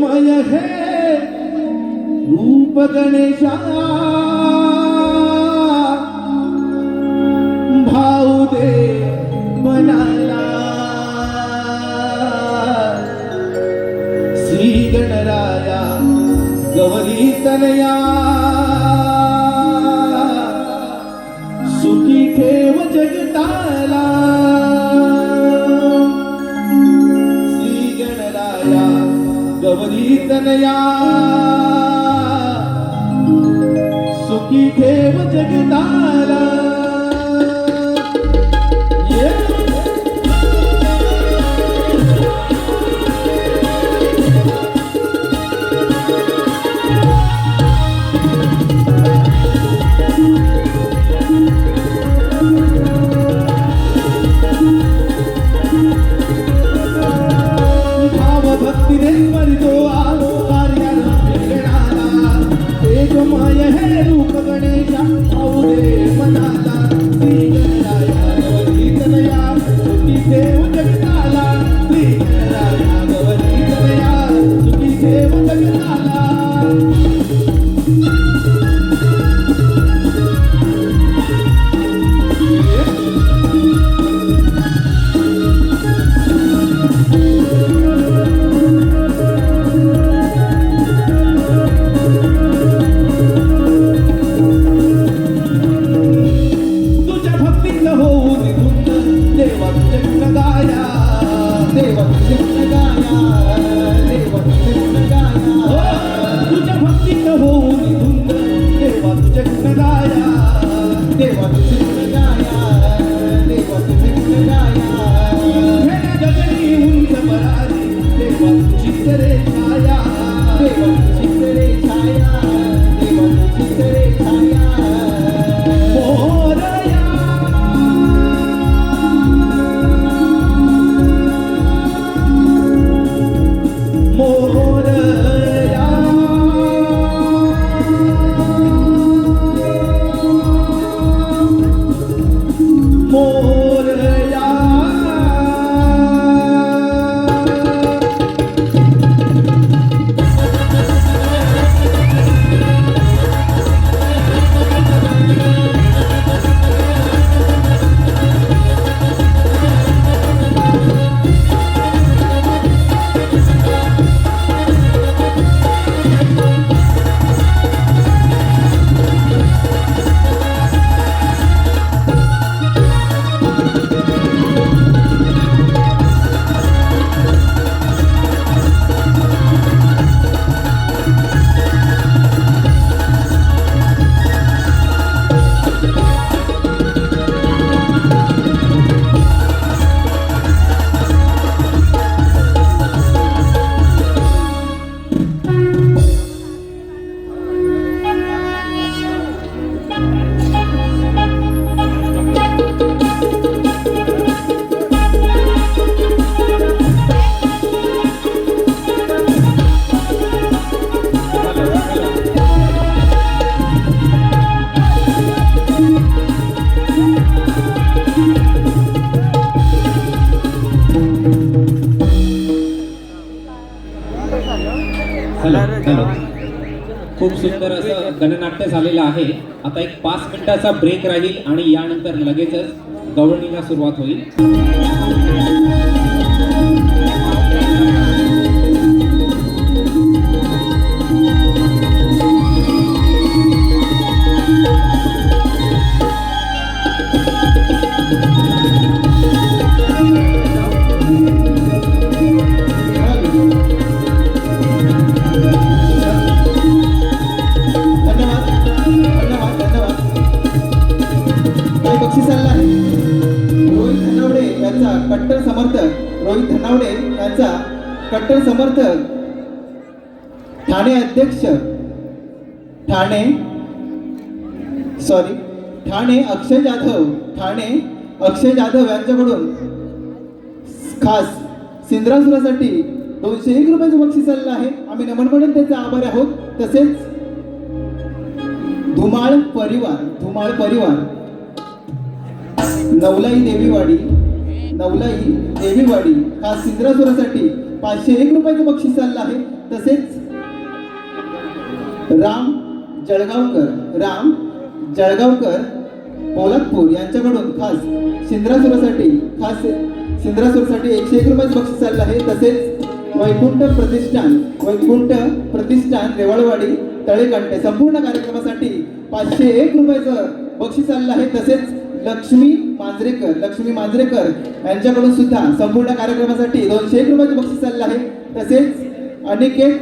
तेजोमय हे रूप गणेशा भाऊ दे मनाला श्री गणराया गौरी तनया सुखी ठेव जगताला श्री गणराया गौरी तनया सुखी ठेव जगताला तेजोमय हे रूप गणेशा भाऊ दे मनाला श्री गणराया गौरी तनया सुखी ठेव जगताला श्री गणराया गौरी तनया सुखी ठेव जगताला हॅलो, खूप सुंदर असं गणनाट्य झालेलं आहे. आता एक 5 मिनिटाचा ब्रेक राहील आणि यानंतर लगेचच गवळणीला सुरुवात होईल. कट्टर समर्थक रोहित धनावडे यांचा कट्टर समर्थक ठाणे अध्यक्ष ठाणे अक्षय जाधव यांच्याकडून खास सिंद्रासुरासाठी 201 रुपयाचं बक्षीस आलेलं आहे. आम्ही नमन म्हणून त्याचे आभारी आहोत. तसेच धुमाळ परिवार नवलाई देवीवाडी खास सिंद्रासुरासाठी 501 रुपयाचं बक्षीस चाललं आहे. तसेच राम जळगावकर पोलादपूर यांच्याकडून खास सिंद्रासुरासाठी 101 रुपयाचे बक्षीस चाललं आहे. तसेच वैकुंठ प्रतिष्ठान रेवाळवाडी तळेकांटे संपूर्ण कार्यक्रमासाठी 501 रुपयाचं बक्षीस चाललं आहे. तसेच लक्ष्मी मांजरेकर यांच्याकडून सुद्धा संपूर्ण कार्यक्रमासाठी 201 रुपयाचे बक्षीस चाललं आहे. तसेच अनिकेत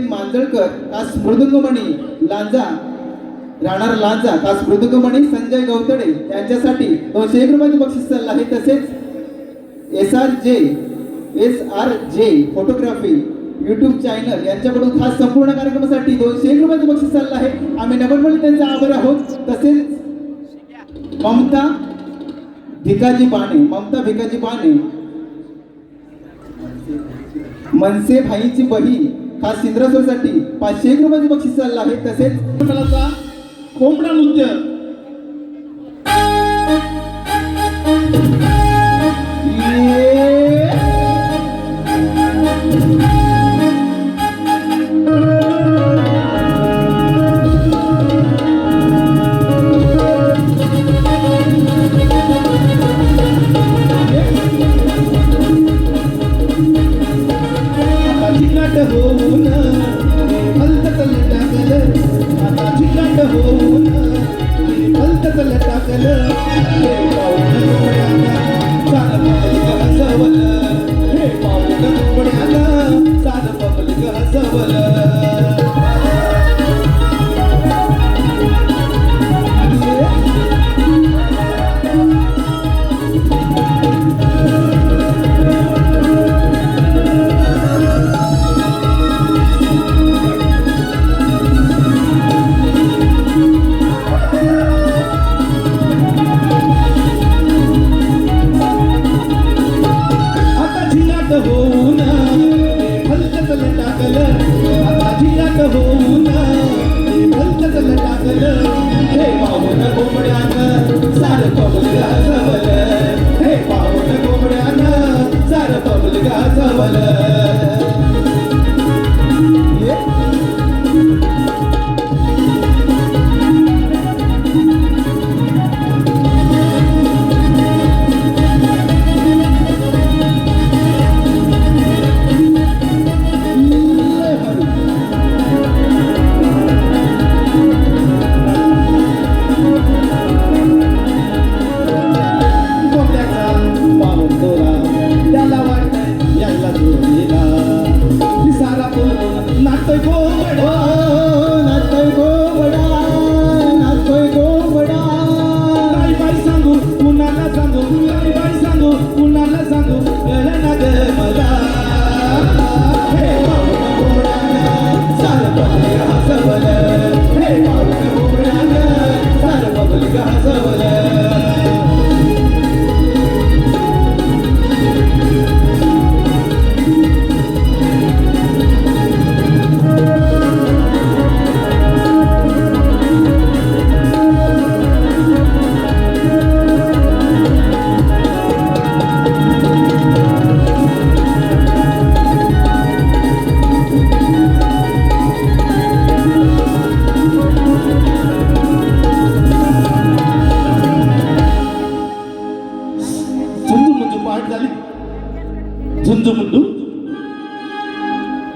मांजळकर खास मृदुंगमणी राहणार लांजा खास मृदुंगमणी संजय गवतडे यांच्यासाठी 201 रुपयाचे बक्षीस चाललं आहे. तसेच SRJ फोटोग्राफी YouTube चॅनल यांच्याकडून खास संपूर्ण कार्यक्रमासाठी 201 रुपयाचे बक्षीस चाललं आहे. आम्ही नम्रपणे त्यांचे आभारी आहोत. तसेच ममता भिकाजी बाणे मनसे भाईची बहीण खास सिंद्रासोरसाठी 501 रुपयाचे बक्षीस चाललं आहे. तसेच मंडळाचा कोंबडा नृत्य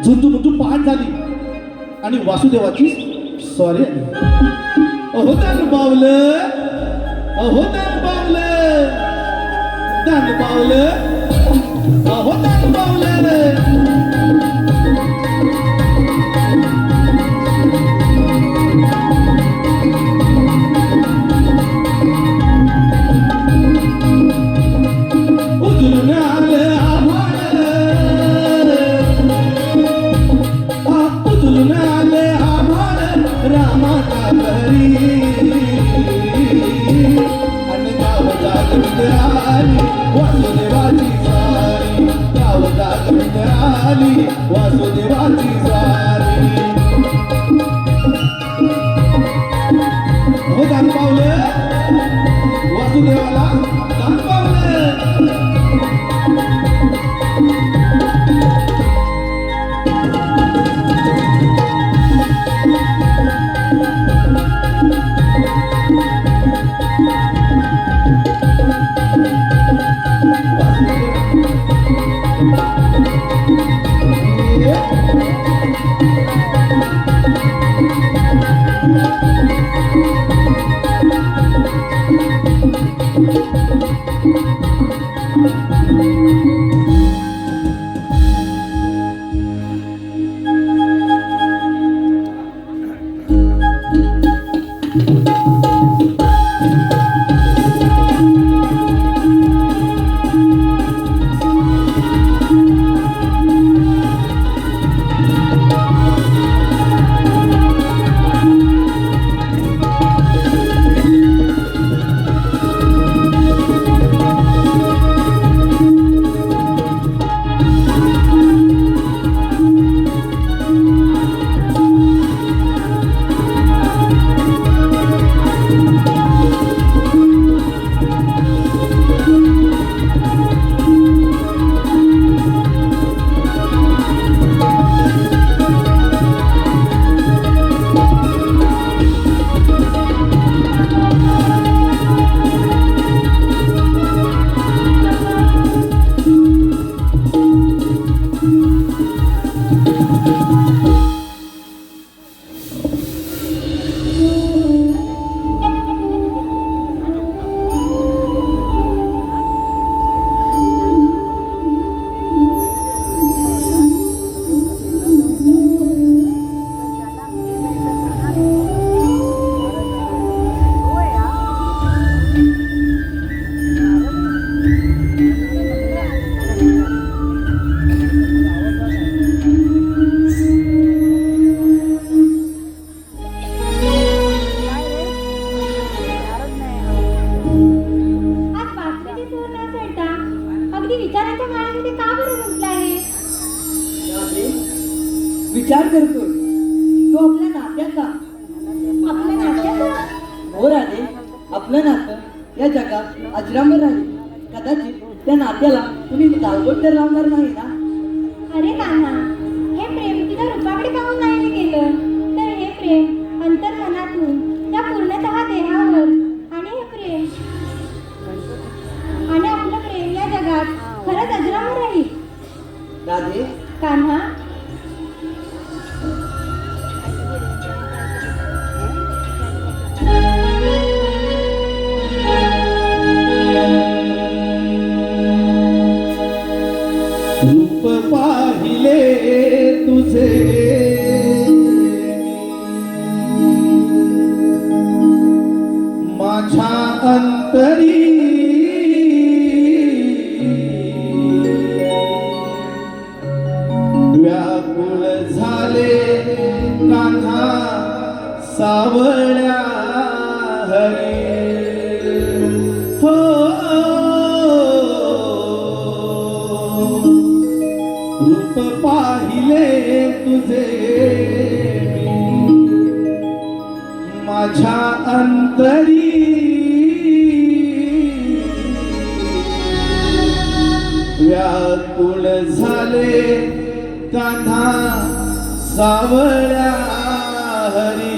झुंजू पहाट झाली आणि वासुदेवाची सॉरी अहो दान पावलं अहो दान पावलं अहो दान पावलं वासुदेवाची स्वारी हो दान पावलं वासुदेवाला दान पावलं विचार करतोय तो आपल्या नात्याचा. आपल्या नात्याचा हो राधे, आपलं नातं या जगात अजरामर राहील. कदाचित त्या नात्याला तुम्ही दालगोट तर लावणार नाही ना. अरे कान्हा, हे प्रेम तुझ्या रूपाकडे पाहून नाही केलं, तर हे प्रेम अंतर्मनातून त्या पूर्णतः देहावर. आणि हे प्रेम आणि आपलं प्रेम या जगात खरंच अजरामर राहील. राधे, कान्हा, रूप पाहिले तुझे माझ्या अंतरी, व्याकुळ झाले कान्हा सावळ्या हरी. हो रूप पाहिले तुझे माझ्या अंतरी, व्याकुळ झाले कान्हा सावळ्या हरी.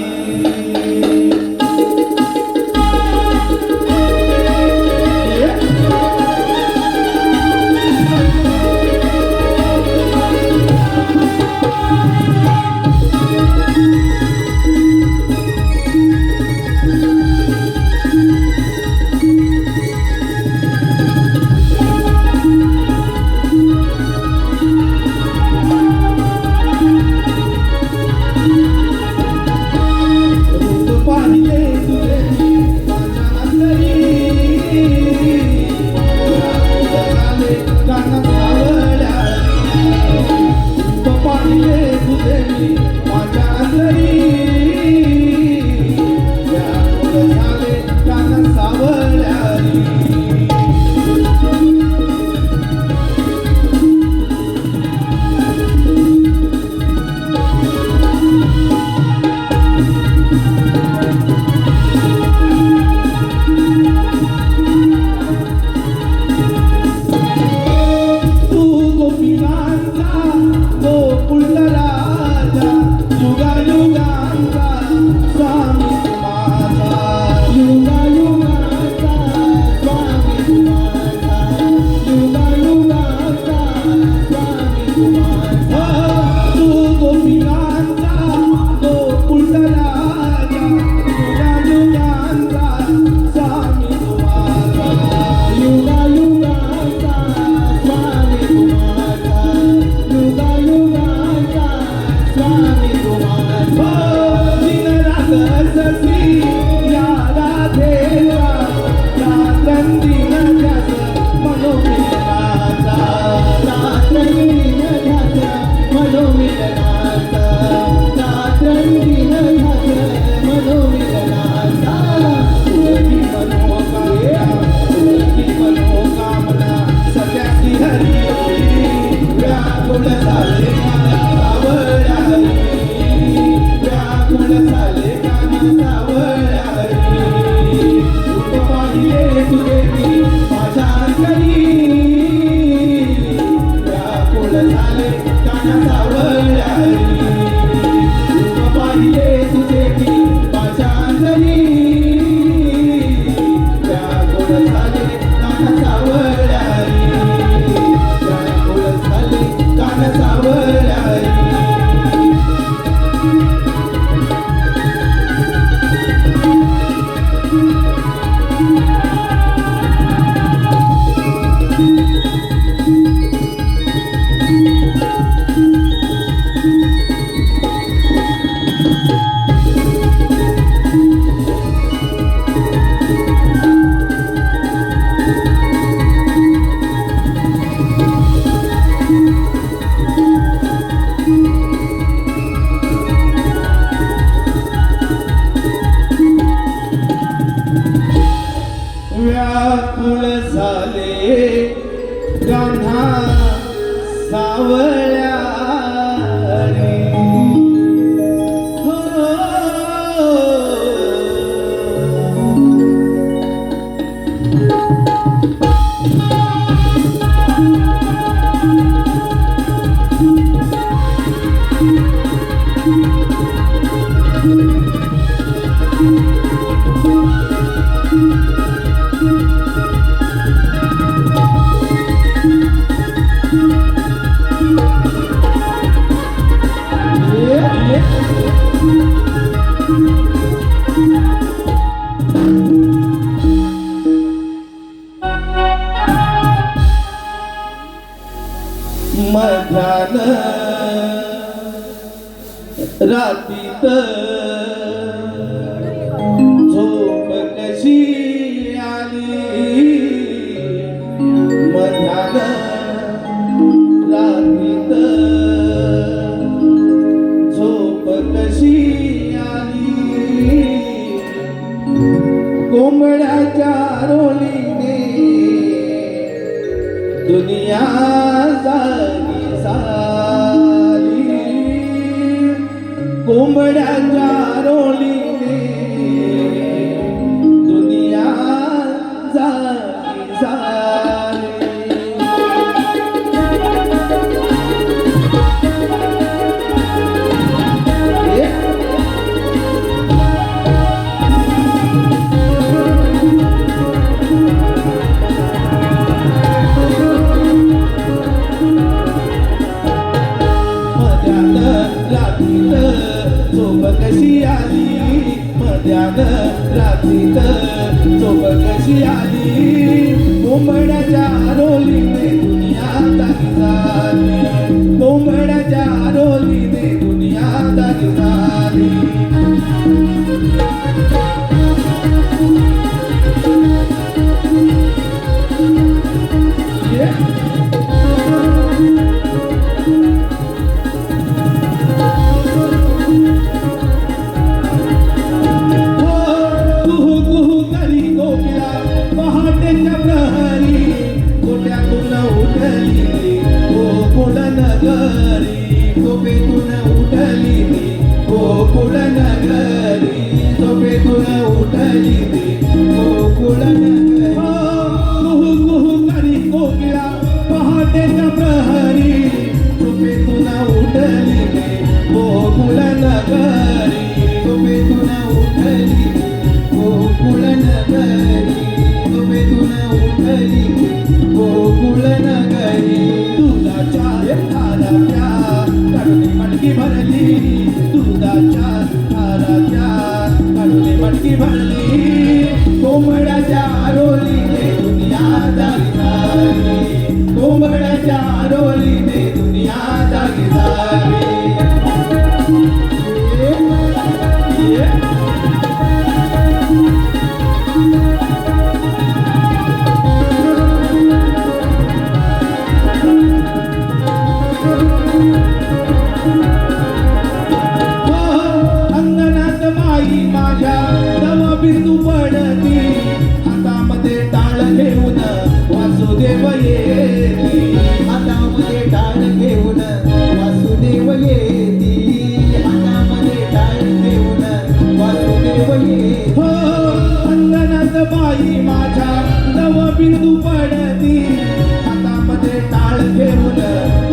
मध्यान रात्रीत झोप कशी आली मध्यान रात्रीत झोप कशी आली कोंबड्याच्या रोलीने दुनिया जागी झाली कोंबड्याच्या रोलीने दुनिया जागी झाली झोप कशी आली मध्यान रात्रीत झोप कशी आली कोंबड्याच्या रोलीने दुनिया जागी झाली कोंबड्याच्या रोलीने दुनिया जागी झाली झोपेतून उठली गोकुळ नगरी झोपेतून उठली गोकुळ नगरी कुहू कुहू करी कोकिळा पहाटेच्या प्रहरी झोपेतून उठली गोकुळ नगरी झोपेतून उठली गोकुळ नगरी झोपेतून उठली गोकुळ नगरी दुधाच्या धाराच्या काढून मटकी भरली दुधाच्या धाराच्या काढून मटकी भरली कोंबड्याच्या रोलीने दुनिया जागी झाली कोंबड्याच्या रोलीने दुनिया जागी झाली माझ्या नव बिंदू पडती हातामध्ये टाळ घेऊन वासुदेव येती हातामध्ये टाळ घेऊन वासुदेव येती हातामध्ये टाळ घेऊन वासुदेव येती हो अंगणात बाई माझ्या नव बिंदू पडती हातामध्ये टाळ घेऊन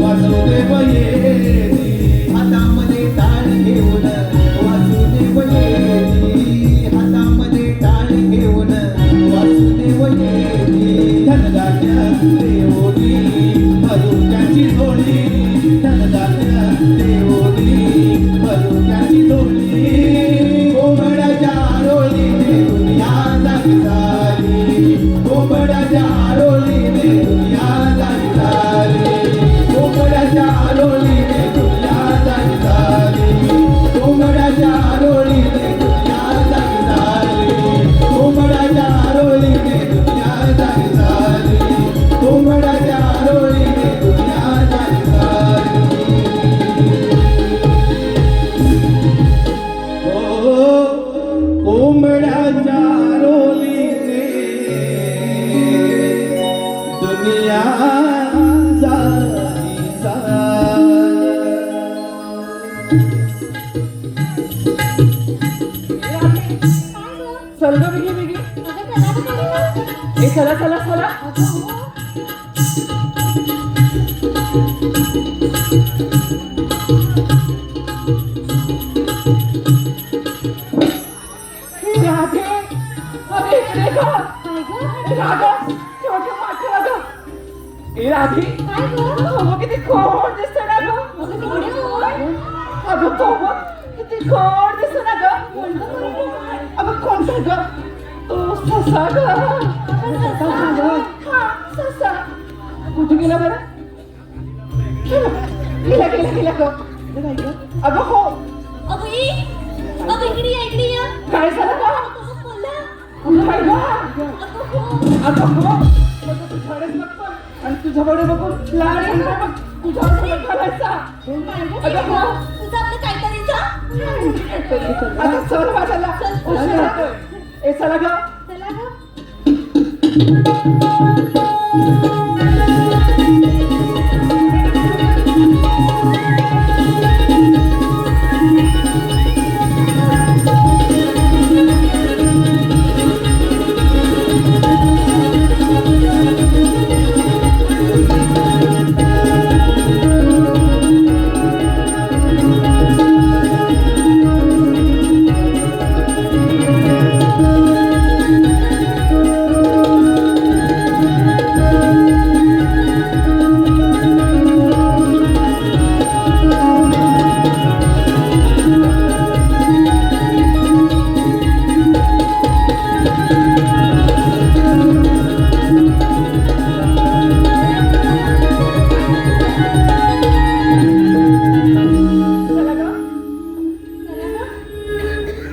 वासुदेव येती हातामध्ये टाळ घेऊन वासुदेव येती हातामध्ये टाळ घेऊन वासुदेव येती धनधान्य देवोनी भरून त्याची झोळी धनधान्य देवोनी भरून त्याची झोळी कोंबड्याच्या रोलीने दुनिया जागी झाली कोंबड्याच्या रोलीने दुनिया जागी झाली कोंबड्याच्या रोलीने दुनिया जागी झाली कोंबड्याच्या रोलीने दुनिया जागी झाली कोंबड्याच्या रोलीने दुनिया जागी झाली कोंबड्याच्या रोलीने दुनिया जागी झाली हो कोंबड्याच्या रोलीने दुनिया जागी झाली चल ग बिगी बिगी ए चला चला चला राधे अरे इकडे ग राधा छोटं मात्र ग ए राधी अगं किती खोड दिसते ना ग अगं तो बघ किती गोड दिसतो ना ग अगं कोणता ग तो ससा ग हा ससा कुठे गेला बरं गेला गेला गेला ग अगं हो इकडे या काय झालं ग अगं बाई ग अगं हो मग तुझ्याकडेच बघतो आणि तुझ्याकडे बघून लाड म्हणतो मग तुझ्यावर घालायचा अगं हो तुझं आपलं काय करायचं आता चल माझ्याला उशीर होतोय. ए चला ग चला ग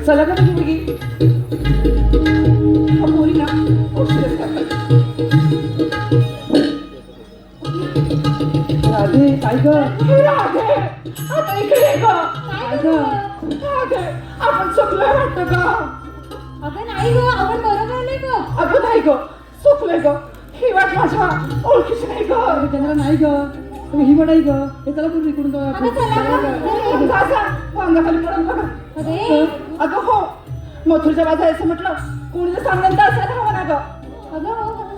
चला ग तुझी मुलगी पोरी ना उशीरच करतात राधे काय ग राधे आता इकडे ये ग राधे आपण चुकलोय वाटतं ग अगं नाही ग आपण बरोबर नाही ग अगं नाही ग चुकलोय ग ही वाट माझ्या ओळखीची नाही ग त्यांना नाही ग ही वाट आहे ग हे त्याला पण इकडून अगं चला ग वांगाखाली पडत बघा अरे अगं हो मथुरच्या बाजा असं म्हटलं कोणी सांगण्यात असायला हवं ना ग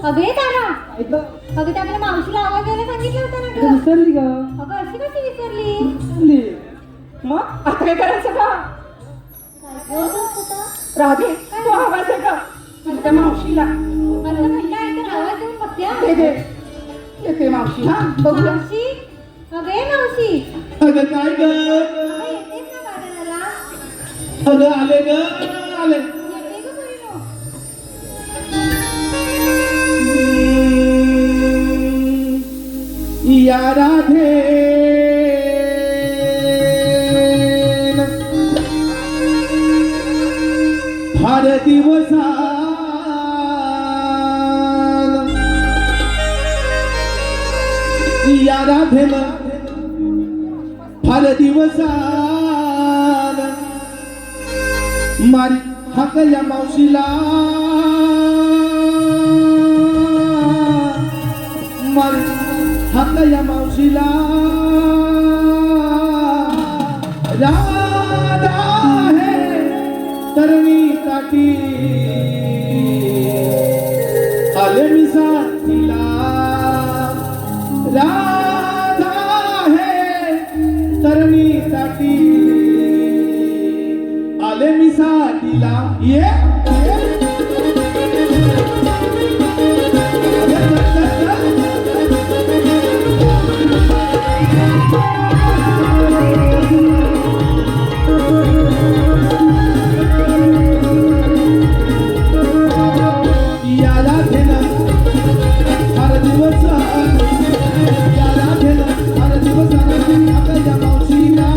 अगं हे तारा ऐक ग अगं त्या आपल्या मावशीला आवाज द्यायला सांगितलं होतं ना ग विसरली ग अगं अशी कशी विसरली विसरली मग आता काय करायचं का राधे तू आवाज आहे का तुझ्या त्या मावशीला आता म्हणलं आहे तर आवाज देऊन बघते हा. दे दे येते मावशी हा बघूया मावशी अगं हे मावशी अगं काय ग अगं येतेस ना बाजाराला अगं आले ग आले येते ग पोरीनो. या राधे फार दिवसा या राधेन फार दिवसा मारी हाक या मावशीला मारी हाक या मावशीला राधा है तरणी काठी आले मी साथीला राधा है तरणी काठी आले मी साथीला ये याला घेणं फार दिवस याला घेणं फार दिवस आता या मावशीला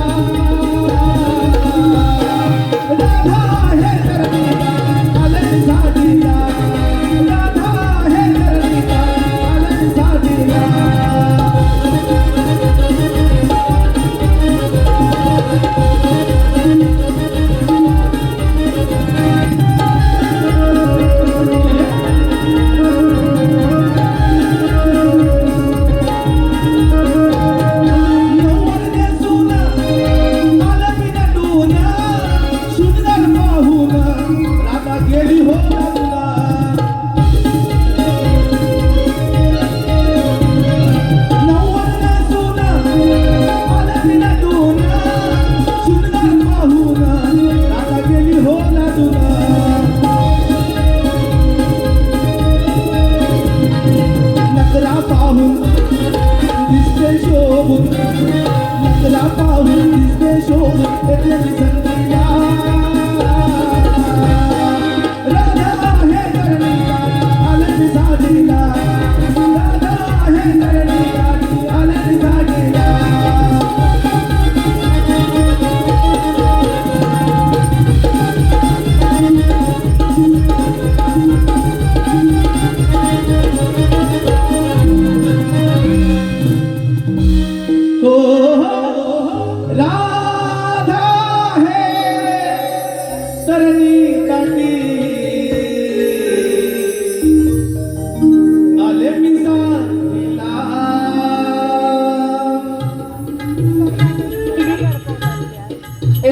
राधा हे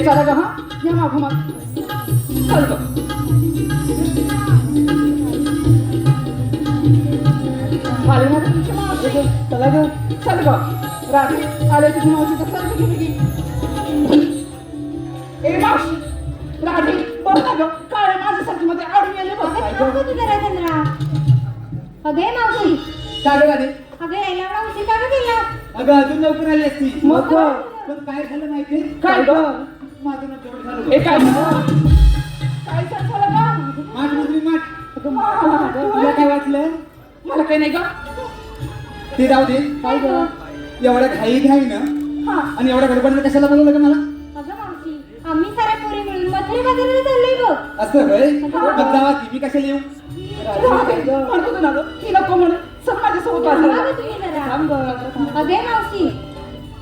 चला ग हा या मागोमाग चल ग आले ना तुमची मावशी चला ग चल ग रात्री आले तुझी मावशी तर चल की ए मावशी रात्री बघ ना ग काळे माझ्यासाठी मध्ये आडून गेले बघ अगं थांब गं तू जरा चंद्रा. अगं हे मावशी, काय ग राधे? अगं यायला एवढा उशीर का गं केला? अगं अजून लवकर आली असती. मग पण काय झालं माहितीये? काय ग माझं ना जेवण झालं. ए काय काय झालं का माठ मुद्री माठ. तुला काय वाटलं? मला काही नाही ग ते जाऊ दे. काय गं? एवढ्या घाई ना हा आणि एवढ्या गडबडीने कशाला बोलवलं का मला? अगं मावशी, आम्ही साऱ्या पोरी मिळून मथुरे बाजाराला चाललोय बघ. असं होय? मग जावा की, मी कशाला येऊ? म्हणत होतो ना ग ही नको म्हणून सर माझ्यासोबत थांबा बाजाराला गं तुम्ही जरा. अगं हे मावशी,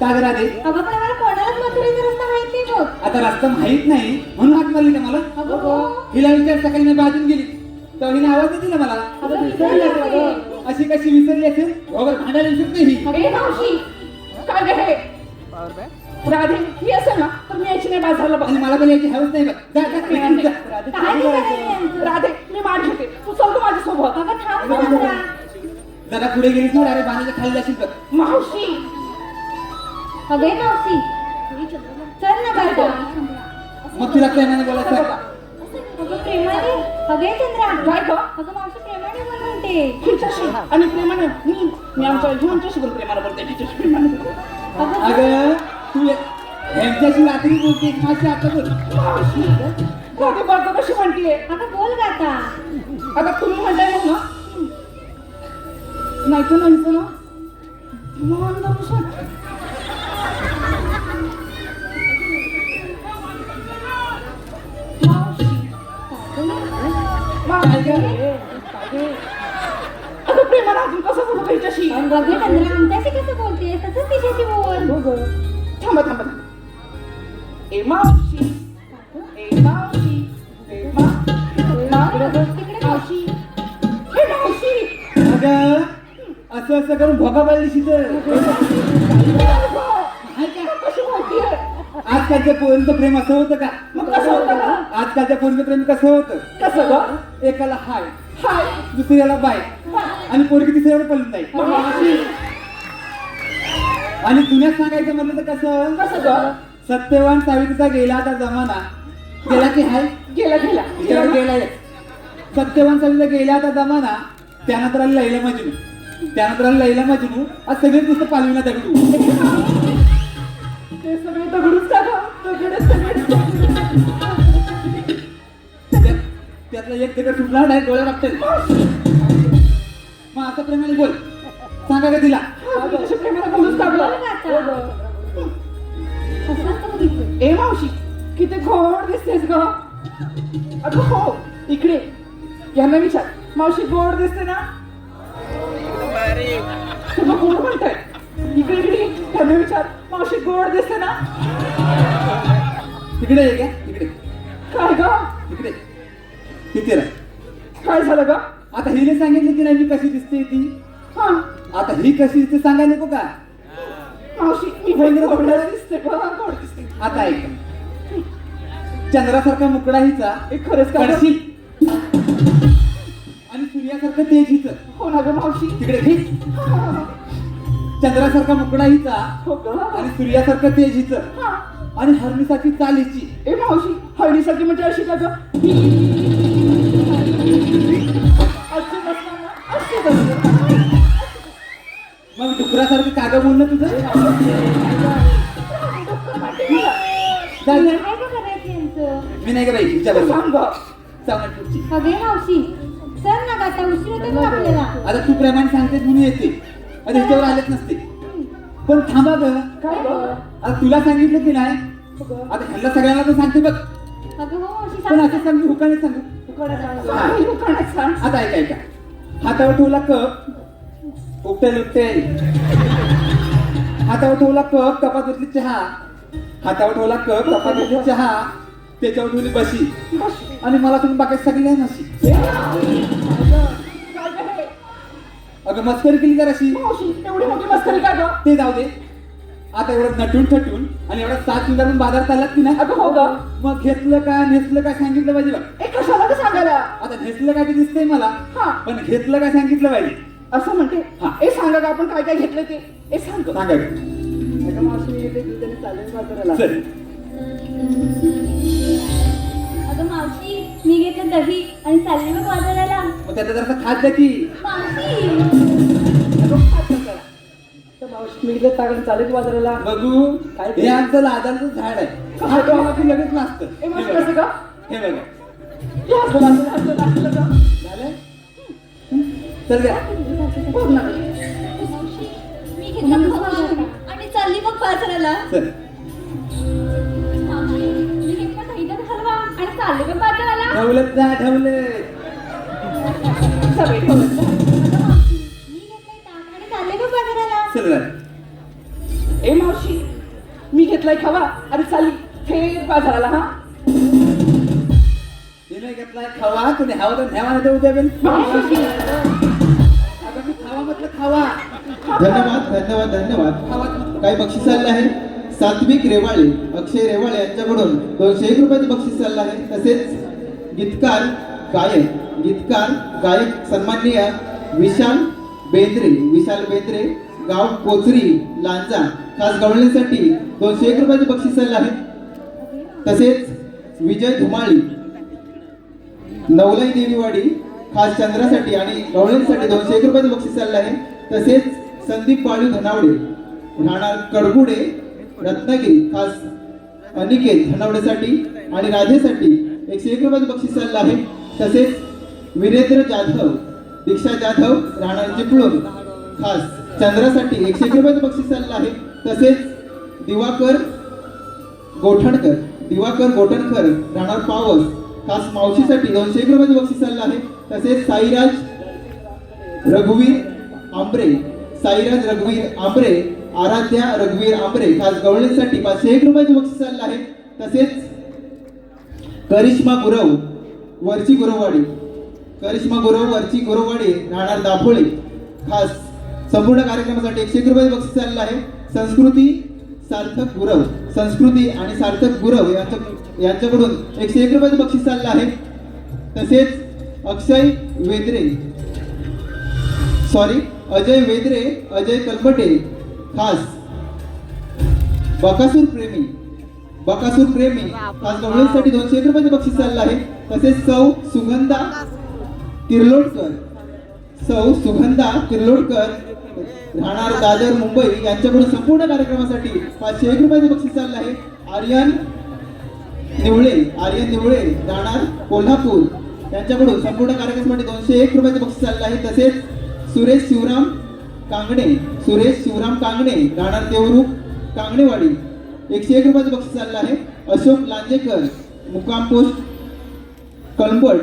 का ग राधे? अगं पण आम्हाला कोणालाच मथुरेचा रस्ता माहित नाही बघ. आता रस्ता माहित नाही म्हणून हाक मारली का मला? अगं हो. हिला विचार सकाळी मी बाजून गेली तर हिने आवाज नाही दिला मला. अगं विसरली असेल. अशी कशी विसरली असेल? बाबा भांडायला विसरत नाही ही. ए मावशी काय ग हे राधे ही असेल ना तर मी यायची नाही बाजारला बघ आणि मला पण यायची हवस नाही बघ. जा, जा, जा. काय नाही करायचं यांचं? राधे मी मार घेते तू चल तू माझ्यासोबत अगं थांब गं जरा. जरा पुढे गेलीस ना अरे बांधाच्या खाली जाशील तर. मावशी अगं हे मावशी, चल ना बाळा. मग तिला प्रेमाने बोलायचं. अगं प्रेमाने. अगं हे चंद्रा. काय ग अगं मावशी प्रेमाने बोल म्हणते. हिच्याशी आणि प्रेमाने मी आमच्याशी पण प्रेमाने बोलते तिच्याशी प्रेमाने बोलते. अगं अगं तू ह्यांच्याशी रात्री बोलते माझी आता बोल. मावशी राधे बघ कशी म्हणतीये अगं बोल गं आता. आता तुम्ही म्हणताय मग ना नाही तर नाहीच ना मान दाबू सांग. काय गं? अगं प्रेमाला अजून कसं बोलू का हिच्याशी अगं चंद्रा, आमच्याशी कसं बोलते तसंच तिच्याशी बोल. थांबा थांबा थांबा ए मावशी ए मावशी ए मावशी ए मावशी अगं असं असं करून भोगा बाळली तर कशी माहितीये आजकालच्या पोरींचं प्रेम असं होतं का? मग कसं होतं का आजकालच्या पोरींचं प्रेम कसं होतं? कसं ग एकाला हाय हाय दुसऱ्याला बाय आणि पोरगी तिसऱ्यावर पडून जाईल. मावशी आणि जुन्यात सांगायचं म्हणलं तर कसं? कसं ग सत्यवान सावित्रीचा गेला आता जमाना गेला की हाय गेला गेला तिच्यावर गेलाय. सत्यवान सावित्रीचा गेला आता जमाना त्यानंतर आली लैला मजनू त्यानंतर आली लैला मजनू आज सगळे नुसतं पालवीना दगडू. ते सगळे दगडूच का ग दगडच सगळे त्यातला एक दगड सुटला नाही डोळ्या लागतील. मग असं प्रेमाने बोल सांगा का तिला? तुझ्याशी प्रेमाला बोलूच टाकलं बोल गं आता. असं असतं बघितलं. ए मावशी किती गोड दिसतेस ग अगं हो इकडे यांना विचार मावशी गोड दिसते ना तुला गोड म्हणताय इकडे इकडे यांना विचार मावशी गोड दिसते ना तिकडे ये का तिकडे काय ग तिकडे किती रा काय झालं ग आता हिने सांगितलं की नाही मी कशी दिसते ती. हा आता ही कशी दिसते सांगायला नको का? मावशी मी बहिणीला गोड दिसते ग गोड दिसते आता ऐक चंद्रासारखा मुकडा हिचा एक खरंच का ग? पडशील आणि सूर्यासारखं तेज हिचं. हो ना ग मावशी तिकडे घे चंद्रासारखा मुकडा हिचा हो ग आणि सूर्यासारखं तेज हिचं हा आणि हरणीसारखी चाल हिची. ए मावशी हळदीसाठी म्हणजे अशी का ग अशी बसणार ना अशी बसणार मग डुकरासारखं कागं बोलणं तुझं काय गं करायचं यांचं? मी नाही का बाई हिच्या बरोबर सांग ग चावणार पुढची. अगं हे मावशी, चल ना गं आता उशीर होतो बघ आपल्याला. आता तू प्रेमाने सांगतेस म्हणून येते आता हिच्यावर आलेच नसते. पण थांबा ग काय ग आता तुला सांगितलं की नाही आता ह्यांना सगळ्यांना पण सांगते बघ अगं हो मावशी पण सांग. असं सांगू हुकाने सांगू. दुकानात सांग आता ऐका हातावर ठेवला कप उपटेल उपटेल हातावर ठेवला कप कपातली चहा हातावर ठेवला कप कपातली चहा त्याच्यावर ठेवली बशी आणि मला तुम्ही बाकी सगळ्या नशी. अगं मस्करी केली जराशी मावशी एवढी मोठी मस्करी का ग ते जाऊ दे आता एवढं नटून थटून आणि एवढा 7 मिनिटातून बाजारात चाललात की नाही? अगं हो ग. मग घेतलं काय नेसलं काय सांगितलं पाहिजे बघ. ए कशाला ग सांगायला? आता नेसलं काय ते दिसतंय मला, हा. पण घेतलं काय सांगितलं पाहिजे. असं म्हणते. हा. ए सांगा ग आपण काय काय घेतलं ते. ए सांग ग. सांगा की. अगं मावशी मी घेते दूध आणि चालेल बाजाराला. चल. अगं मावशी मी घेतलं दही आणि चालली मग बाजाराला. मग त्याचं जरा खात द्या की. मावशी तर मावशी मी घेतलं तागण चालेल बाजाराला. बघू काय ते? हे आमचं लादाचं झाड आहे. खातो आला की लगेच नाचतं. ए मावशी कसं का? हे बघा हे असलं ग. झालं. चल द्या. बघ ना. मावशी मी घेतलं खवा आणि चालली मग बाजाराला. चल. मावशी मी घेतला दहीचा हलवा आणि चालली मग बाजाराला. ठेवलं जा ठेवले. सगळे ठेवलं. अगं मावशी मी घेतलंय ताक आणि चालले मग बाजाराला. चल जा. ए मावशी मी घेतलाय खवा आणि चालली थेट बाजाराला. हा तिने घेतलाय खवा, तुम्ही हवा तर न्यावा नाही तर उद्या बिन. मावशी. अगं मी खावा म्हटलं खावा. धन्यवाद धन्यवाद धन्यवाद. खावा. काही बक्षीस चाललं आहे. सात्विक रेवाळे, अक्षय रेवाळे यांच्याकडून 201 रुपयाचं बक्षीस चाललं आहे. तसेच गीतकार गायक सन्माननीय विशाल बेंद्रे गाव कोचरी लांजा खास गवळणीसाठी 201 रुपयाचं बक्षीस चाललं आहे. तसेच विजय धुमाळी नवलाई देवीवाडी खास चंद्रासाठी आणि गवळणीसाठी 201 रुपयाचं बक्षीस चाललं आहे. तसेच संदीप बाळू धनावडे राहणार कडगुडे रत्नागिरी खास अनिकेत धनावडेसाठी आणि राधेसाठी 101 रुपयाचं बक्षीस चाललं आहे. तसेच वीरेंद्र जाधव दीक्षा जाधव राहणार चिपळूण खास चंद्रासाठी 101 रुपयाचं बक्षीस चाललं आहे. तसेच दिवाकर गोठणकर राहणार पावस खास मावशीसाठी 201 रुपयाचं बक्षीस चाललं आहे. तसेच साईराज रघुवीर आंबरे आराध्या रघुवीर आंबरे खास गवळणीसाठी 501 रुपयाचं बक्षीस चाललं आहे. तसेच करिश्मा गुरव वरची गुरववाडी राहणार दापोळी खास संपूर्ण कार्यक्रमासाठी 101 रुपयाचं बक्षीस चाललं आहे. संस्कृती आणि सार्थक गुरव यांच्याकडून 101 रुपयाचं बक्षीस चाललं आहे. तसेच अजय कलपटे खास बकासूर प्रेमी खास गवळणीसाठी 201 रुपयाचं बक्षीस चाललं आहे. तसेच सौ सुगंधा किर्लोडकर राहणार दादर मुंबई यांच्याकडून संपूर्ण कार्यक्रमासाठी 501 रुपयाचं बक्षीस चाललं आहे. आर्यन निवळे राहणार कोल्हापूर यांच्याकडून संपूर्ण कार्यक्रमासाठी 201 रुपयाचं बक्षीस चाललं आहे. तसेच सुरेश शिवराम कांगणे राहणार देवरूख कांगणेवाडी 101 रुपयाचं बक्षीस चाललं आहे. अशोक लांजेकर मुक्काम पोस्ट कळंबट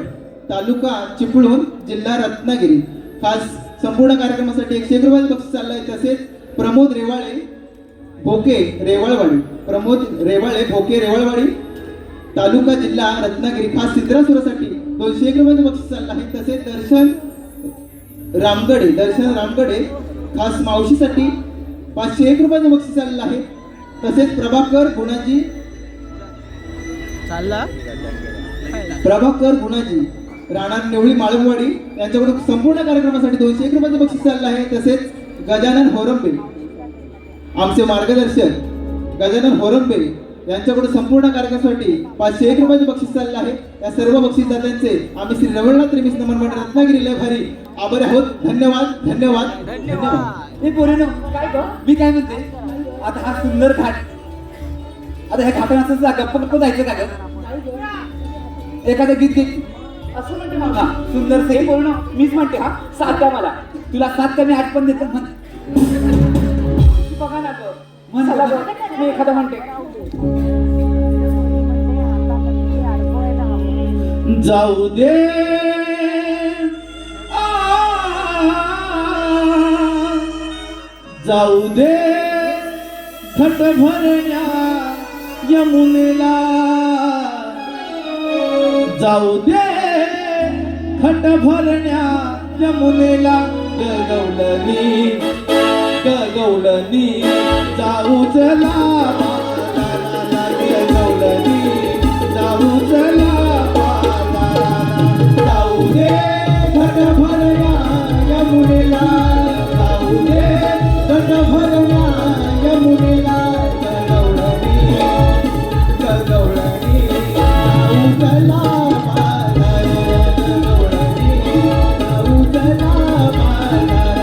तालुका चिपळूण जिल्हा रत्नागिरी खास संपूर्ण कार्यक्रमासाठी 101 रुपयाचं बक्षीस चाललं आहे. तसेच प्रमोद रेवाळे भोके रेवाळवाडी तालुका जिल्हा रत्नागिरी खास चित्रासुरासाठी 201 रुपयाचं बक्षीस चाललं आहे. तसेच दर्शन रामगडे खास मावशीसाठी 501 रुपयाचं बक्षीस चाललं आहे. तसेच प्रभाकर गुणाजी राहणार नेवळी माळुंगवाडी यांच्याकडून संपूर्ण कार्यक्रमासाठी 201 रुपयाचं बक्षीस चाललं आहे. तसेच गजानन होरंबे आमचे मार्गदर्शक गजानन होरंबे यांच्याकडून संपूर्ण कार्यक्रमासाठी 501 रुपयाचं बक्षीस चाललं आहे. या सर्व बक्षीसदात्यांचे आम्ही श्री रवळनाथ रेमीस नमन मंडळ रत्नागिरी लय भारी आभारी आहोत. धन्यवाद. हे पोरीनो काय ग? मी काय म्हणते, आता हा सुंदर घाट, आता ह्या घाटात असं गप्प जायचं का ग? एखादं गीत असं म्हणते हा मावशी. सुंदर हे बोल ना. मीच म्हणते हा. साथ द्या मला. तुला 7 कमी 8 पण देतात म्हण. बघा ना ग. म्हण. चला ग. मी एखादं म्हणते. जाऊ दे घट भरण्या यमुनेला, जाऊ दे घट भरण्या यमुनेला, गवळणी गवळणी जाऊ चला बाजाराला गवळणी जाऊ चला बाजाराला जाऊ दे घट भरण्या यमुनेला जाऊ दे घट भरण्या यमुनेला गवळणी जाऊ चला बाजाराला गवळणी जाऊ चला बाजाराला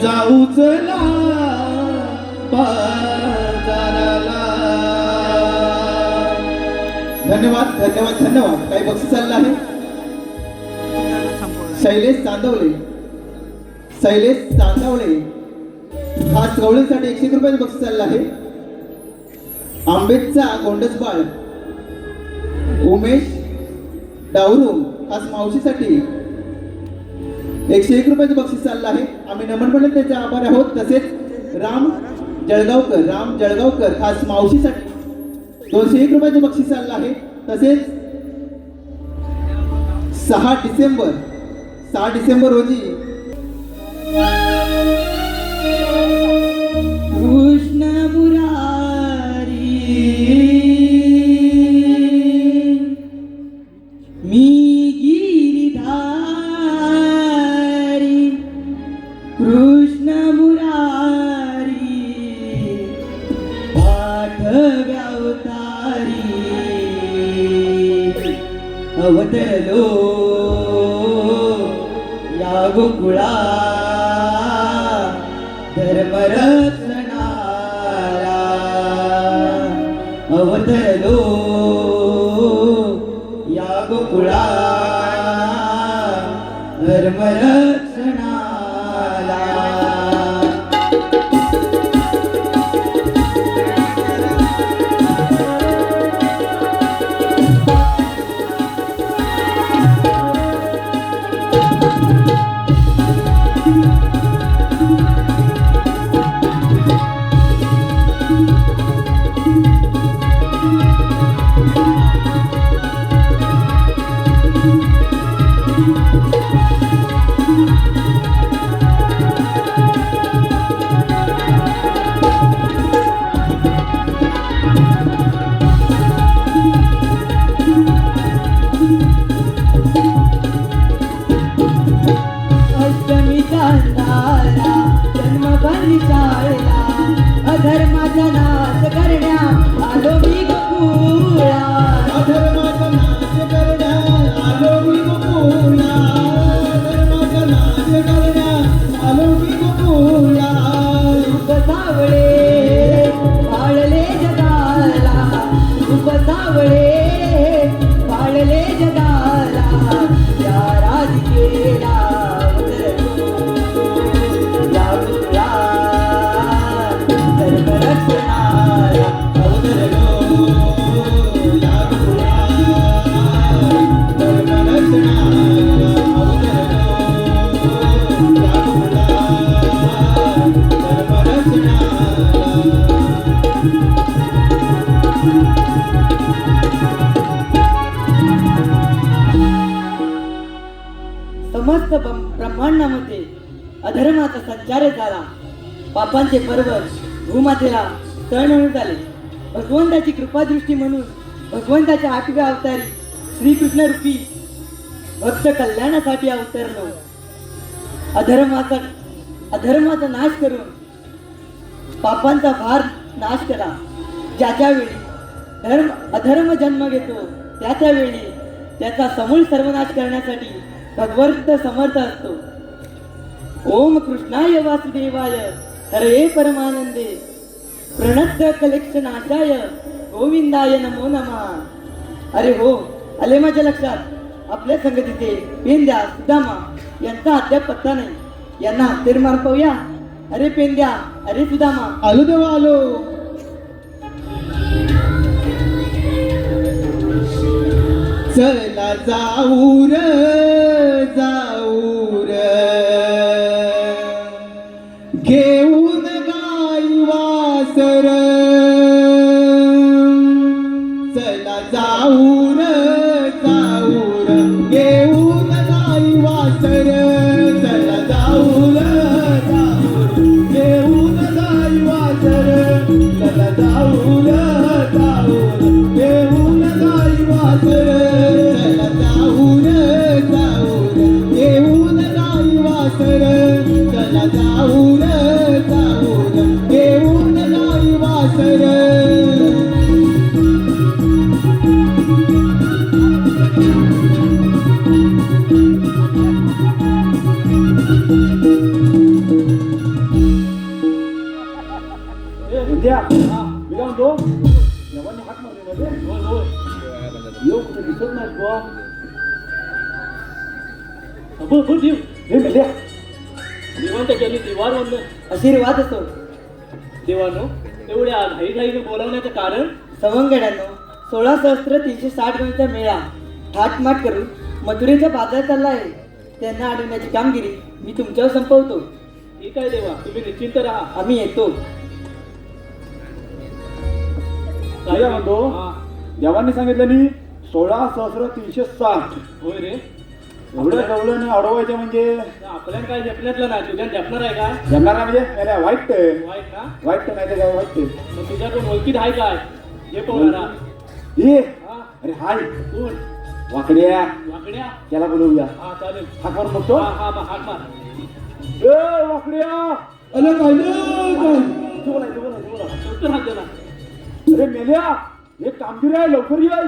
जाऊ चला बाजाराला. धन्यवाद धन्यवाद धन्यवाद. काही बक्षीस आलेलं आहे. शैलेश चांदवळे खास गवळीसाठी 101 रुपयाचं बक्षीस आलेलं आहे. आंबेडचा गोंडसबाळ उमेश डावरू खास मावशीसाठी 101 रुपयाचं बक्षीस चाललं आहे. आम्ही नमन म्हणून त्याचे आभार आहोत. तसेच राम जळगावकर खास मावशीसाठी 201 रुपयाचं बक्षीस चाललं आहे. तसेच 6 डिसेंबर रोजी कृष्ण मुरारी मी गिरिधारी कृष्ण मुरारी पाठव्यावतारी अवतरलो या गोकुळा धर्मरत्नाला अवतरलो या गोकुळा धर्मरत्नाला. समस्त ब्रह्मांडामध्ये अधर्माचा संचार झाला. पापांचे पर्वत भूमातेला तण म्हणून झाले. भगवंताची कृपादृष्टी म्हणून भगवंताच्या 8व्या अवतारी श्रीकृष्ण रूपी भक्त कल्याणासाठी अवतरलो. अधर्माचा नाश करून पापांचा भार नाश करा. ज्या वेळी अधर्म जन्म घेतो त्या वेळी त्याचा समूळ सर्वनाश करण्यासाठी भगवंत समर्थ असतो. ओम कृष्णाय वासुदेवाय हरे परमानंदे प्रणत कलेक्षनाशाय गोविंदाय नमो नमः. अरे हो, आले माझ्या लक्षात आपल्या संगतीचे पेंद्या सुदामा यांचा अद्याप पत्ता नाही. यांना हत्तेर मार पाहूया. अरे पेंद्या, अरे सुदामा. आलो देवा आलो. चला जाऊ र घेऊन गाई वासर. चला जाऊ र घेऊन गाई वासर. चला जाऊ र घेऊन गाई वासर. चला जाऊ र घेऊन गाई वासर. चला जाऊ र घेऊन गाई वासर. चला जाऊ र घेऊन गाई वासर. विद्या मी काय म्हणतो जवानी हात मारले येऊ कुठे दिसत नाही बुवा. बोल देव हे मेल्या निवांत केली दिवार म्हणलं आशीर्वाद असो. देवानो एवढ्या घाईघाईने बोलावण्याचं कारण सवंगड्यांनो 16,360 गणचा मेळा थाटमाट करून मथुरेचा बाजार चालला आहे. त्यांना अडवण्याची कामगिरी मी तुमच्यावर संपवतो. ठीक आहे देवा, तुम्ही निश्चिंत राहा. आम्ही येतो. काय म्हणतो देवांनी सांगितलं 16,360. होय रे, एवढ्या गवळणी अडवायच्या म्हणजे आपल्याला काय झेपण्यातलं ना. तुझ्या झेपणार आहे का? झेपणार म्हणजे वाईट वाईट ना. वाईट नाही काय वाईट. मग तुझ्याकडून ओळखीत आहे काय हे पोहणारा? ये अरे हाय कोण? वाकड्या. वाकड्या त्याला बोलवूया. हा चालेल. हाक मारून बघतो. हा हाक मार. ए वाकड्या. अरे काय अरे मेल्या हे कामगिरी आहे, लवकर ये.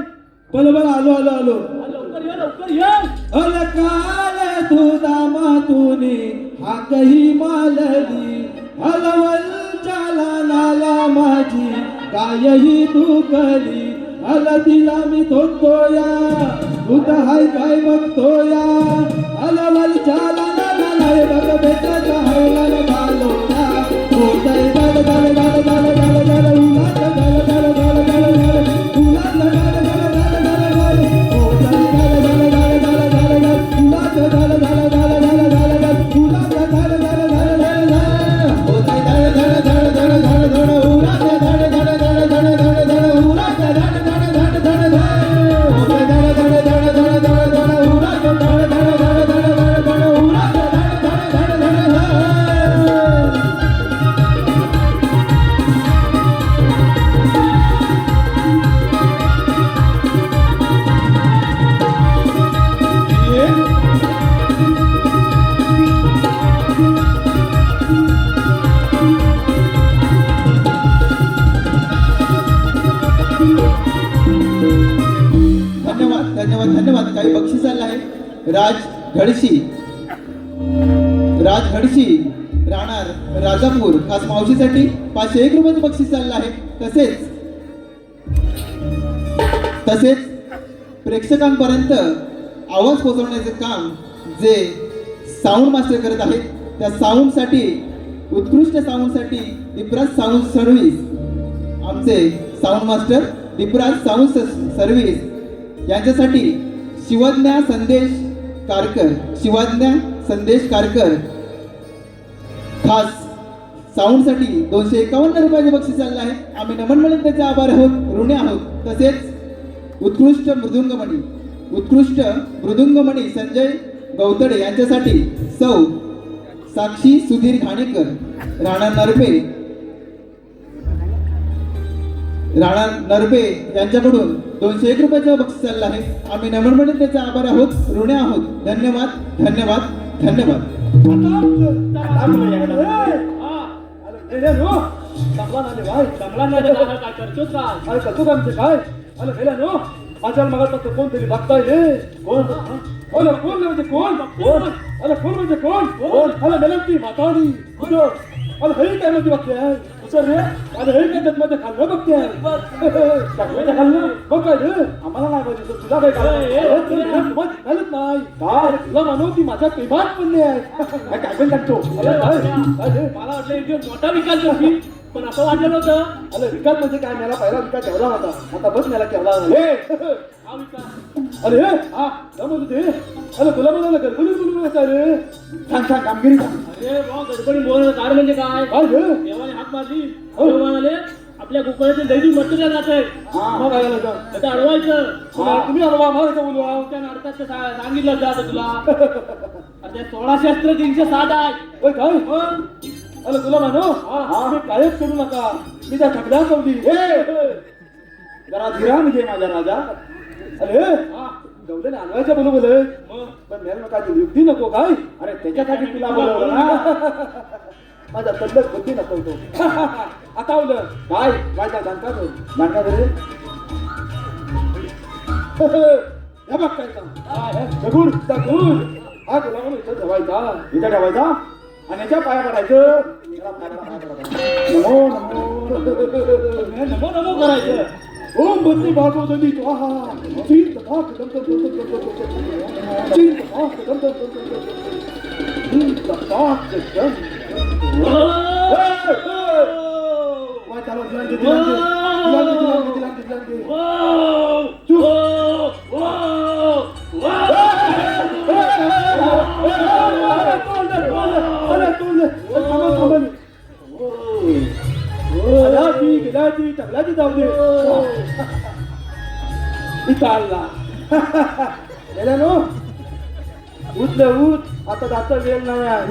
बरोबर आलो आलो आलो. लवकर ये, लवकर ये. अल काल तुझा मातुनी हाकही मालली. हलवल चाला नाला माझी कायही दुखली. हल तिला मी थोडतोया दूध हाय काय बघतोया. हलवल चाला नाला नाही बघ बेटाचा हवला घालोया. होतय गल गल गल गल गल गल उन्हात गल गल गल गल गल उन्हात गल गल गल गल गल होतय गल गल गल गल गल गल उन्हात गल गल गल गल गल गल उन्हात गल गल गल गल गल होतय गल गल गल गल गल गल उन्हात गल गल गल गल गल गल उन्हात गल गल गल गल गल गल होतय गल गल गल गल गल गल उन्हात गल गल गल गल गल गल उन्हात गल गल गल गल गल. धन्यवाद धन्यवाद धन्यवाद. काही बक्षीस आलं आहे. राज घडशी राहणार राजापूर खास मावशीसाठी 501 रुपयाचं बक्षीस चाललं आहे. तसेच प्रेक्षकांपर्यंत आवाज पोहोचवण्याचं काम जे साऊंड मास्टर करत आहेत त्या साऊंडसाठी उत्कृष्ट साऊंडसाठी दिपराज साऊंड सर्व्हिस आमचे sound master Deepraj sound service यांच्यासाठी शिवज्ञा संदेश कारकर खास साऊंडसाठी 251 रुपयाचे बक्षीस चाललं आहे. आम्ही नमन म्हणून त्याचे आभार आहोत, ऋणी आहोत. तसेच उत्कृष्ट मृदुंगमणी संजय गवतडे यांच्यासाठी सौ साक्षी सुधीर घाणेकर, राणा नरबे यांच्याकडून 201 रुपयाचं बक्षीस चाललं आहे. आम्ही नम्रपणे त्याचे आभारी आहोत, ऋणी आहोत. धन्यवाद धन्यवाद धन्यवाद. माझ्या मग कोणतरी बघताय रे कोण कोण म्हणजे कोण कोण अरे कोण म्हणजे कोण कोण अरे मेलंती माताडी अरे हे काय मध्ये बघते आहे सर रे अरे हे काय मध्ये खाल्लं बघते आहे टाकलं खाल्लं बघ काय रे आम्हाला नाही पाहिजे तुला काय घालत नाही काय तुला मानव ती माझ्या प्रेमात पडली आहे काय पण टाकतो मला वाटलं एक मोठा विकास करतील पण असं वाटलं नव्हतं. अरे विकास म्हणजे काय मला पहिला विकास ठेवला होता आता बस मला केवढा अरे हा जमत ते अरे तुला म्हणाला गडबडी बोलून रे छान छान कामगिरी अरे गडबडी बोलणं कारण म्हणजे काय देवाने हात मारली म्हणाले आपल्या कुकराचे दैनिक मटल्या जात आहे मग अडवायचं तुम्ही अडवा मारायचं बोलू त्या नाटकात सांगितलं जातं तुला अरे 16 307 आहे होय काय अरे तुला मानो मी कायच करू नका मी त्या सगळ्या कवली जरा धीरान घे माझा राजा अरे गवल्याने आणवायचं बोलू बोल पण मेल नका युक्ती नको काय अरे त्याच्यासाठी तुला बोलवलं ना माझा तल्लक बुद्धी नकवतो आता बोल काय माझा जाणका रे हे बघ काय दगुड दगुड हा तुला म्हणून इथं ठेवायचा आणि याच्या पाया पडायचं नमो नमो नमो नमो करायचं ओम बंदी भागवत स्वाहा चिंत भाग दम दम दम दम दम चिंत भाग दम दम दम दम चिंत भाग दम वाह चलो दिलांगे टकलाची जाऊ दे इथला गेला नो उठलं उठ आता जास्त वेळ नाही आहे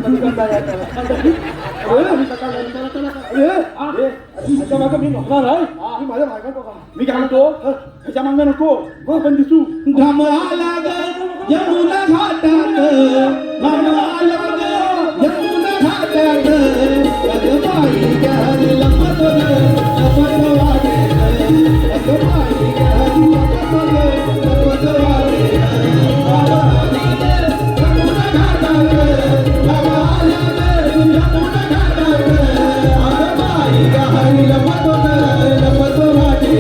मागं मी नसणार आहे मी माझ्या मागं बघा मी काय म्हणतो ह्याच्या मागं नको पण दिसू घामाला ग यमुना घाटात घामाला ग यमुना घाटात अगबाई घरी लपत वाटे अगबाई घरी लपत वाटे यमुना घाटात घामाला ग यमुना घाटात अगबाई घरी लपत वाटे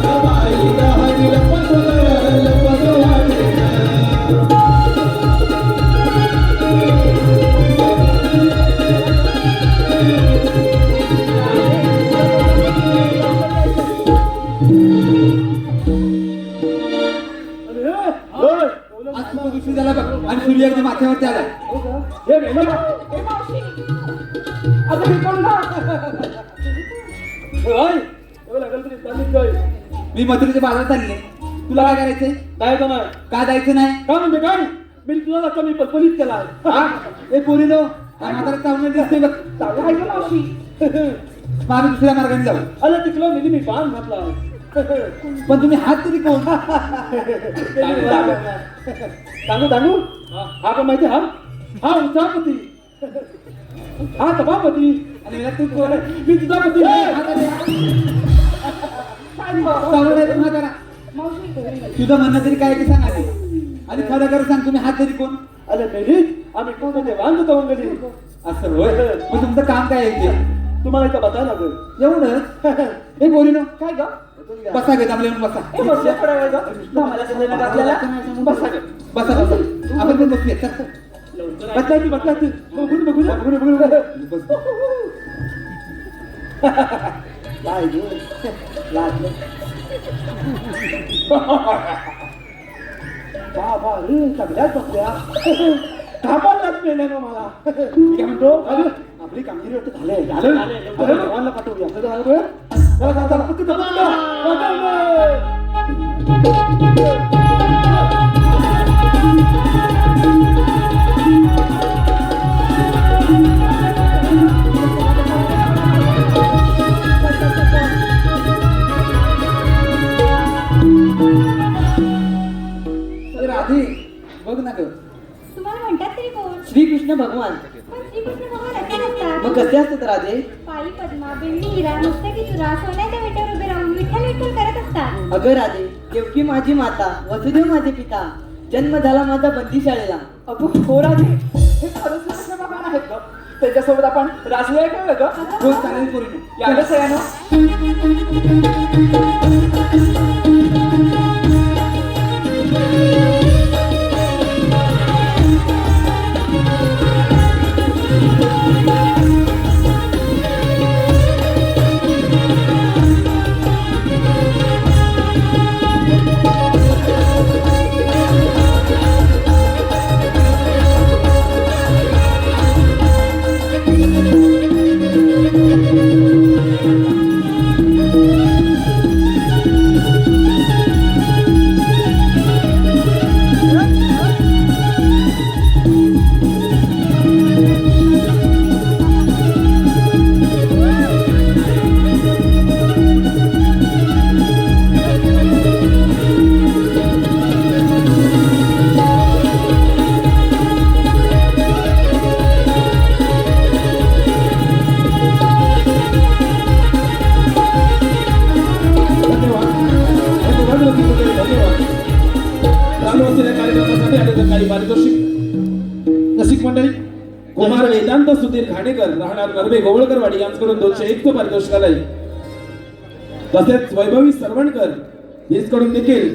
अगबाई घरी लपत वाटे आणि सूर्य एकदम माथ्यावरती आला हे गेलं आता मी कोण ना मी मथुरेच्या बाजारात चालले तुला काय करायचंय जायचं नाही का जायचं नाही का म्हणजे काय मी तुला कमी पलपलीत केला ए पोरीनो म्हातारा चावणं दिसतोय बघ चांगला आहे का मावशी मग आम्ही दुसऱ्या मार्गाने जाऊ अरे तिकडं नेली मी बाण घातला पण तुम्ही हात तरी कोण सांगू सांगू हा पण माहिती हा हा उचापती हा सभापती आणि तू कोण आहे? मी तुझा पती म्हातारा तुझं म्हणणं तरी काय की सांग आधी आणि खरं खरं सांग तुम्ही हात तरी कोण अरे मेली आम्ही कोण ते बांधतो जाऊन गेली असं होय मग तुमचं काम काय आहे ते तुम्हाला इथं बसायला लागेल एवढंच हे पोरीनो काय का बसा गे जमले बसा बसा बसा बसा आपण पण बसूया चल. बसलाय बघून बघून बघून बघून काय बाबा रे सगळ्यात बसल्या थांबायलाच मिळणार ना मला मी काय म्हणतो आपली कामगिरी वाटत झाले भगवानला पाठवूया असं झालं बरं? चला, चला, चला, पटकन, पटकन. बघ ना ग. तुम्हाला म्हणतात तरी कोण? श्रीकृष्ण भगवान. पण श्रीकृष्ण भगवान असे नसतात. मग कसे असतात राधे? पायी पद्मा, बेंबी हिरा, मस्तकी तुरा, सोन्याच्या विटेवर उभे राहून विठ्ठल विठ्ठल करत असतात. अगं राधे, देवकी माझी माता, वसुदेव माझे पिता, जन्म झाला माझा बंदीशाळेला. अगं हो राधे, हे खरंच कृष्ण भगवान आहेत ग. त्याच्यासोबत आपण रासलीला खेळूया ग. हो चालेल पोरीनो. या ग सयानो. चालू असलेल्या कार्यक्रमासाठी आलेलं काही पारितोषिक. रसिक मंडळी, कुमार वेदांत सुधीर घाणेकर राहणार नरबे गोवळकरवाडी यांच्याकडून 201 पारितोषिक आलंय. तसेच वैभवी सरवणकर यांच्याकडून देखील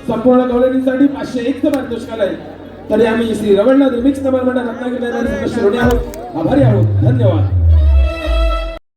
संपूर्ण गवळणीसाठी 501 पारितोषिक आलंय. तरी आम्ही श्री रवळनाथ रिमिक्स नंबर मंडळ रत्नागिरी सदस्य ऋणी आहोत, आभारी आहोत. धन्यवाद.